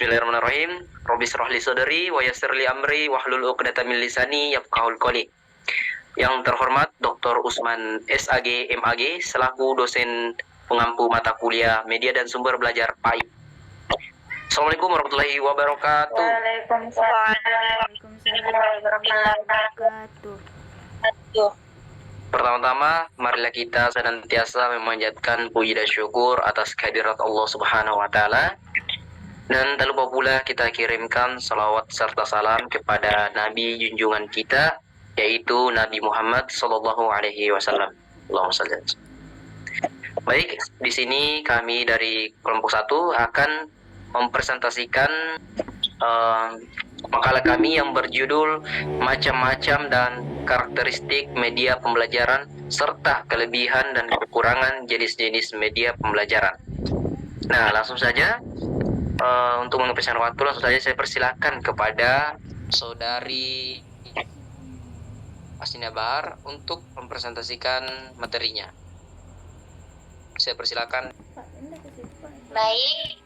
Bismillahirrahmanirrahim. Rabbi shrah li sadri wa yassir li amri wahlul 'uqdatam min lisani yafqahul qawli. Yang terhormat Dr. Usman SAG MAG selaku dosen pengampu mata kuliah Media dan Sumber Belajar PAI. Assalamualaikum warahmatullahi wabarakatuh. Waalaikumsalam warahmatullahi wabarakatuh. Pertama-tama, marilah kita senantiasa memanjatkan puji dan syukur atas kehadirat Allah Subhanahu wa taala. Dan tak lupa pula kita kirimkan salawat serta salam kepada Nabi junjungan kita, yaitu Nabi Muhammad Sallallahu Alaihi Wasallam. Allahumma shalli alaihi wasallam. Baik, di sini kami dari kelompok 1 akan mempresentasikan makalah kami yang berjudul Macam-macam dan Karakteristik Media Pembelajaran serta Kelebihan dan Kekurangan Jenis-jenis Media Pembelajaran. Nah, langsung saja. Untuk menghabiskan waktu, langsung saja saya persilakan kepada saudari Astina Bahar untuk mempresentasikan materinya. Saya persilakan. Baik,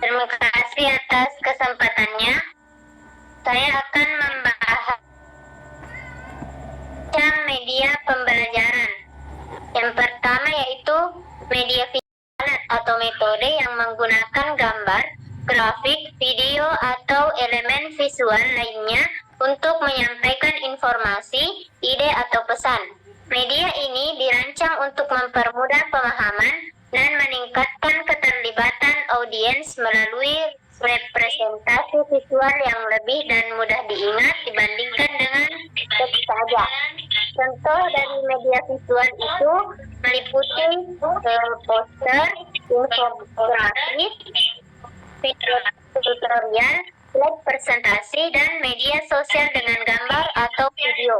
terima kasih atas kesempatannya. Saya akan membahas media pembelajaran. Yang pertama yaitu media visual atau metode yang menggunakan gambar, grafik, video, atau elemen visual lainnya untuk menyampaikan informasi, ide, atau pesan. Media ini dirancang untuk mempermudah pemahaman dan meningkatkan keterlibatan audiens melalui representasi visual yang lebih dan mudah diingat dibandingkan dengan teks saja. Contoh dari media visual itu meliputi poster, infografis, video tutorial, slide presentasi, dan media sosial dengan gambar atau video.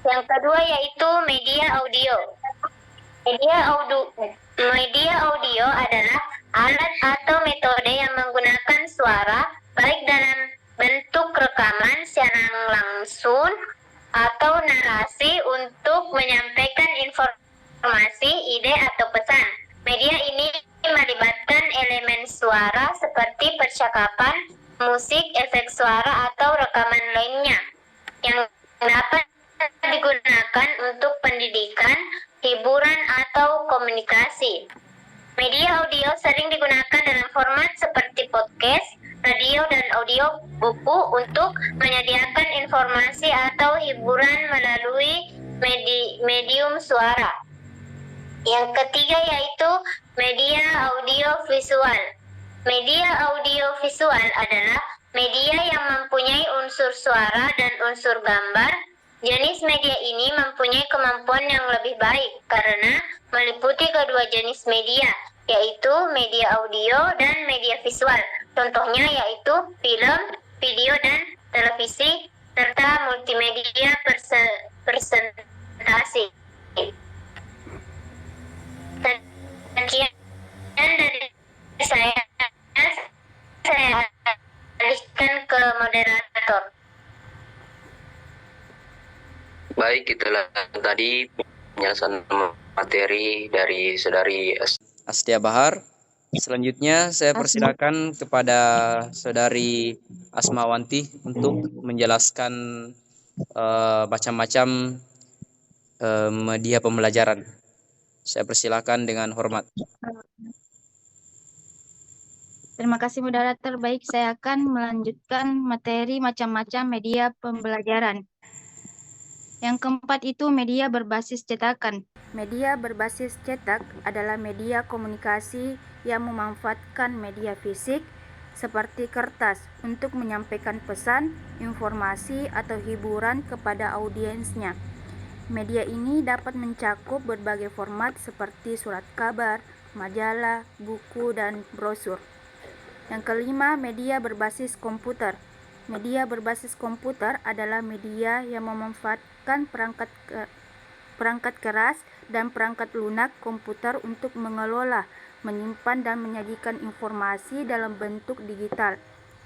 Yang kedua yaitu media audio. Media audio adalah alat atau metode yang menggunakan suara baik dalam bentuk rekaman secara langsung atau narasi untuk menyampaikan informasi, ide, atau pesan. Media ini melibatkan elemen suara seperti percakapan, musik, efek suara, atau rekaman lainnya yang dapat digunakan untuk pendidikan, hiburan, atau komunikasi. Media audio sering digunakan dalam format seperti podcast, radio, dan audio buku untuk menyediakan informasi atau hiburan melalui medium suara. Yang ketiga yaitu media audio visual. Media audio visual adalah media yang mempunyai unsur suara dan unsur gambar. Jenis media ini mempunyai kemampuan yang lebih baik karena meliputi kedua jenis media, yaitu media audio dan media visual. Contohnya yaitu film, video, dan televisi, serta multimedia presentasi. Sekian dari saya alihkan ke moderator. Baik, itulah tadi penjelasan materi dari saudari Astia Bahar. Selanjutnya saya persilakan kepada saudari Asmawanti untuk menjelaskan macam-macam media pembelajaran. Saya persilakan dengan hormat. Terima kasih moderator. Baik, saya akan melanjutkan materi macam-macam media pembelajaran. Yang keempat itu media berbasis cetakan. Media berbasis cetak adalah media komunikasi yang memanfaatkan media fisik seperti kertas untuk menyampaikan pesan, informasi, atau hiburan kepada audiensnya. Media ini dapat mencakup berbagai format seperti surat kabar, majalah, buku, dan brosur. Yang kelima, media berbasis komputer. Media berbasis komputer adalah media yang memanfaatkan perangkat keras dan perangkat lunak komputer untuk mengelola, menyimpan, dan menyajikan informasi dalam bentuk digital.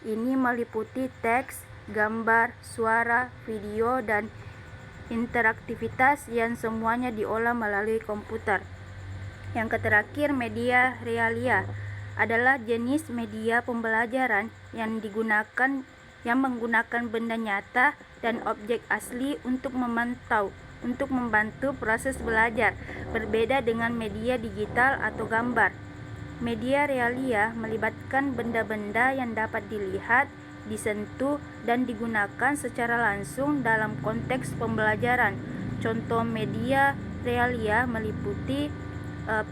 Ini meliputi teks, gambar, suara, video, dan interaktivitas yang semuanya diolah melalui komputer. Yang terakhir, media realia adalah jenis media pembelajaran yang menggunakan benda nyata dan objek asli untuk membantu proses belajar, berbeda dengan media digital atau gambar. Media realia melibatkan benda-benda yang dapat dilihat, disentuh, dan digunakan secara langsung dalam konteks pembelajaran. Contoh media realia meliputi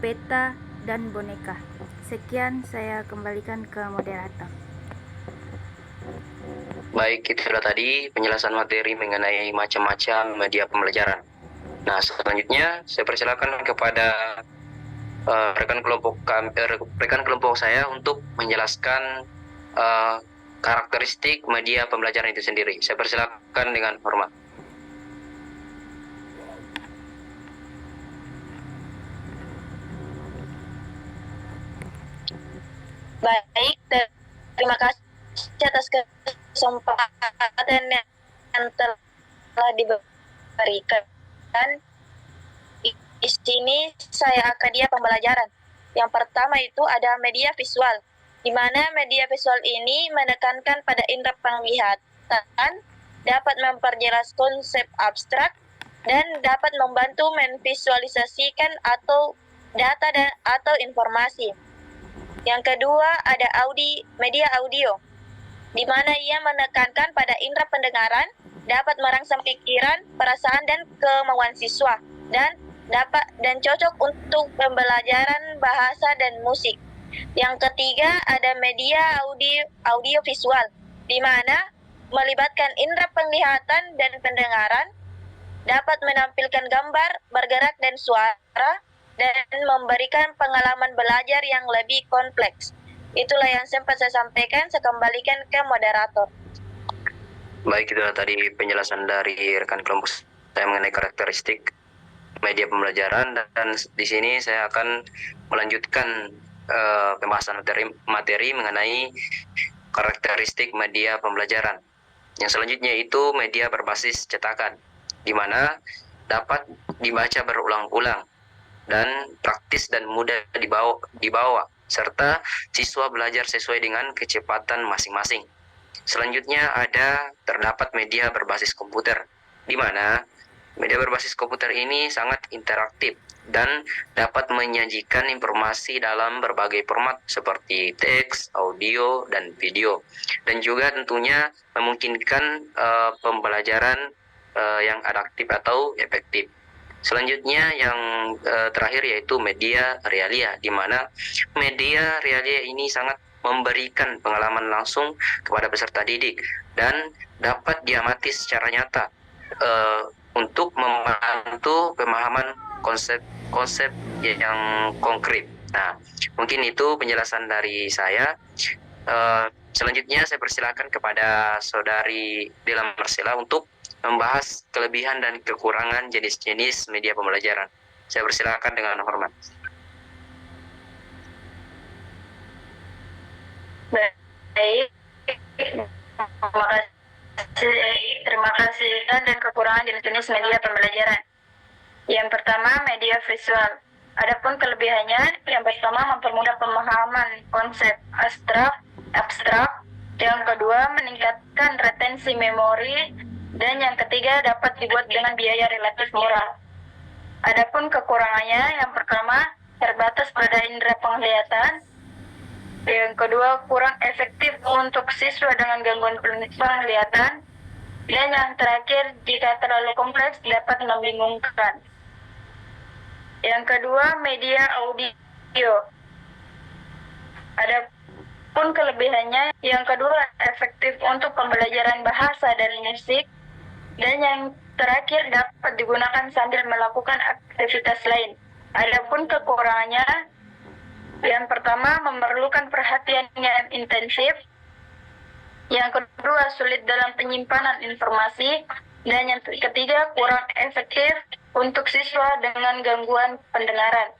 peta dan boneka. Sekian, saya kembalikan ke moderator. Baik, itu sudah tadi penjelasan materi mengenai macam-macam media pembelajaran. Nah, selanjutnya saya persilakan kepada rekan kelompok saya untuk menjelaskan karakteristik media pembelajaran itu sendiri. Saya persilakan dengan hormat. Baik, terima kasih atas kesempatan yang telah diberikan. Di sini saya akan pembelajaran. Yang pertama itu ada media visual, di mana media visual ini menekankan pada indera penglihatan, dapat memperjelas konsep abstrak, dan dapat membantu memvisualisasikan atau data atau informasi. Yang kedua ada media audio, di mana ia menekankan pada indera pendengaran, dapat merangsang pikiran, perasaan, dan kemauan siswa, dan cocok untuk pembelajaran bahasa dan musik. Yang ketiga ada media audio visual, di mana melibatkan indera penglihatan dan pendengaran, dapat menampilkan gambar, bergerak, dan suara, dan memberikan pengalaman belajar yang lebih kompleks. Itulah yang sempat saya sampaikan, saya kembalikan ke moderator. Baik, itu tadi penjelasan dari rekan kelompok saya mengenai karakteristik media pembelajaran, dan di sini saya akan melanjutkan pembahasan materi mengenai karakteristik media pembelajaran. Yang selanjutnya itu media berbasis cetakan, di mana dapat dibaca berulang-ulang dan praktis dan mudah dibawa, serta siswa belajar sesuai dengan kecepatan masing-masing. Selanjutnya terdapat media berbasis komputer, di mana media berbasis komputer ini sangat interaktif dan dapat menyajikan informasi dalam berbagai format seperti teks, audio, dan video, dan juga tentunya memungkinkan pembelajaran yang adaptif atau efektif. Selanjutnya yang terakhir yaitu media realia, di mana media realia ini sangat memberikan pengalaman langsung kepada peserta didik dan dapat diamati secara nyata untuk membantu pemahaman konsep yang konkret. Nah, mungkin itu penjelasan dari saya. Selanjutnya saya persilakan kepada saudari Dela Marcella untuk membahas kelebihan dan kekurangan jenis-jenis media pembelajaran. Saya persilakan dengan hormat. Baik, terima kasih. Dan kekurangan jenis-jenis media pembelajaran. Yang pertama, media visual. Adapun kelebihannya, yang pertama mempermudah pemahaman konsep abstrak. Yang kedua, meningkatkan retensi memori. Dan yang ketiga, dapat dibuat dengan biaya relatif murah. Adapun kekurangannya, yang pertama, terbatas pada indera penglihatan. Yang kedua, kurang efektif untuk siswa dengan gangguan penglihatan. Dan yang terakhir, jika terlalu kompleks, dapat membingungkan. Yang kedua, media audio. Adapun kelebihannya, yang kedua, efektif untuk pembelajaran bahasa dan musik. Dan yang terakhir, dapat digunakan sambil melakukan aktivitas lain. Adapun kekurangannya, yang pertama, memerlukan perhatian yang intensif. Yang kedua, sulit dalam penyimpanan informasi. Dan yang ketiga, kurang efektif untuk siswa dengan gangguan pendengaran.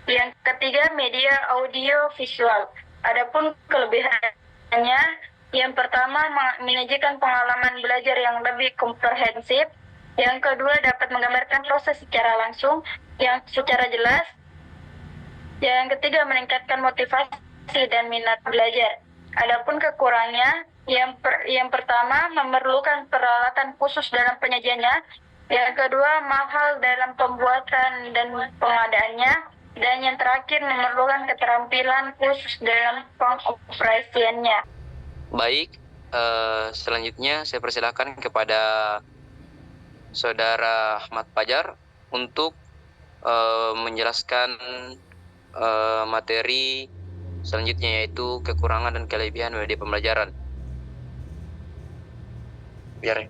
Yang ketiga, media audio visual. Adapun kelebihannya, yang pertama, menyajikan pengalaman belajar yang lebih komprehensif. Yang kedua, dapat menggambarkan proses secara langsung yang secara jelas. Yang ketiga, meningkatkan motivasi dan minat belajar. Adapun kekurangannya, yang pertama, memerlukan peralatan khusus dalam penyajiannya. Yang kedua, mahal dalam pembuatan dan pengadaannya. Dan yang terakhir, memerlukan keterampilan khusus dalam pengoperasiannya. Baik, selanjutnya saya persilakan kepada Saudara Ahmad Fajar untuk menjelaskan materi selanjutnya, yaitu kekurangan dan kelebihan media pembelajaran. Biar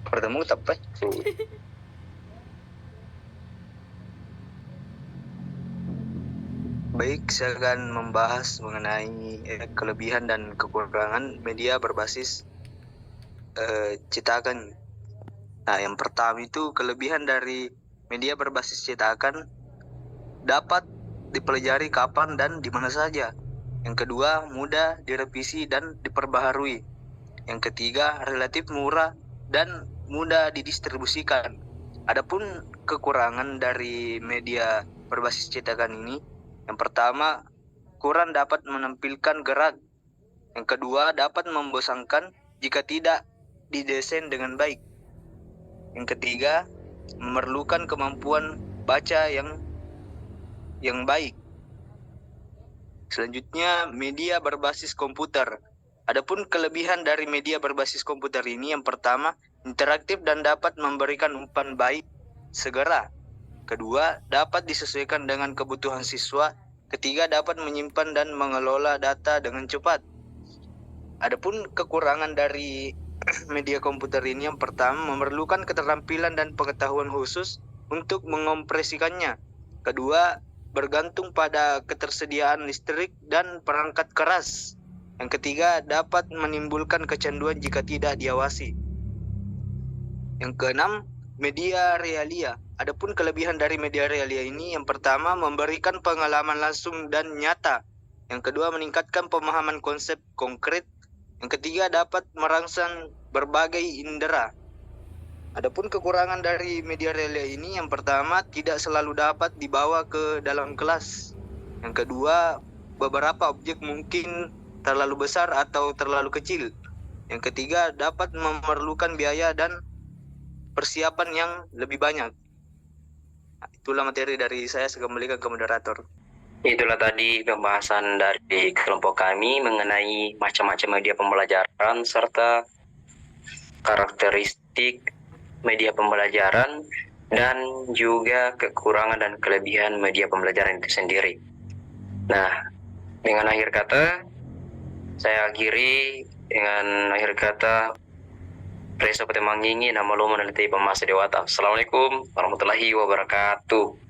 bertemu tapi Baik, saya akan membahas mengenai kelebihan dan kekurangan media berbasis cetakan. Nah, yang pertama itu kelebihan dari media berbasis cetakan dapat dipelajari kapan dan di mana saja. Yang kedua, mudah direvisi dan diperbaharui. Yang ketiga, relatif murah dan mudah didistribusikan. Adapun kekurangan dari media berbasis cetakan ini, yang pertama, kurang dapat menampilkan gerak. Yang kedua, dapat membosankan jika tidak didesain dengan baik. Yang ketiga, memerlukan kemampuan baca yang baik. Selanjutnya, media berbasis komputer. Adapun kelebihan dari media berbasis komputer ini, yang pertama, interaktif dan dapat memberikan umpan baik segera. Kedua, dapat disesuaikan dengan kebutuhan siswa. Ketiga, dapat menyimpan dan mengelola data dengan cepat. Adapun kekurangan dari media komputer ini, yang pertama, memerlukan keterampilan dan pengetahuan khusus untuk mengompresikannya. Kedua, bergantung pada ketersediaan listrik dan perangkat keras. Yang ketiga, dapat menimbulkan kecanduan jika tidak diawasi. Yang keenam, media realia. Adapun kelebihan dari media realia ini, yang pertama, memberikan pengalaman langsung dan nyata. Yang kedua, meningkatkan pemahaman konsep konkret. Yang ketiga, dapat merangsang berbagai indera. Adapun kekurangan dari media realia ini, yang pertama, tidak selalu dapat dibawa ke dalam kelas. Yang kedua, beberapa objek mungkin terlalu besar atau terlalu kecil. Yang ketiga, dapat memerlukan biaya dan persiapan yang lebih banyak. Itulah materi dari saya kembalikan ke moderator. Itulah tadi pembahasan dari kelompok kami mengenai macam-macam media pembelajaran serta karakteristik media pembelajaran dan juga kekurangan dan kelebihan media pembelajaran itu sendiri. Nah, dengan akhir kata, saya akhiri dengan akhir kata Preso Petemanggingi nama lo meneliti pemasa dewata. Assalamualaikum warahmatullahi wabarakatuh.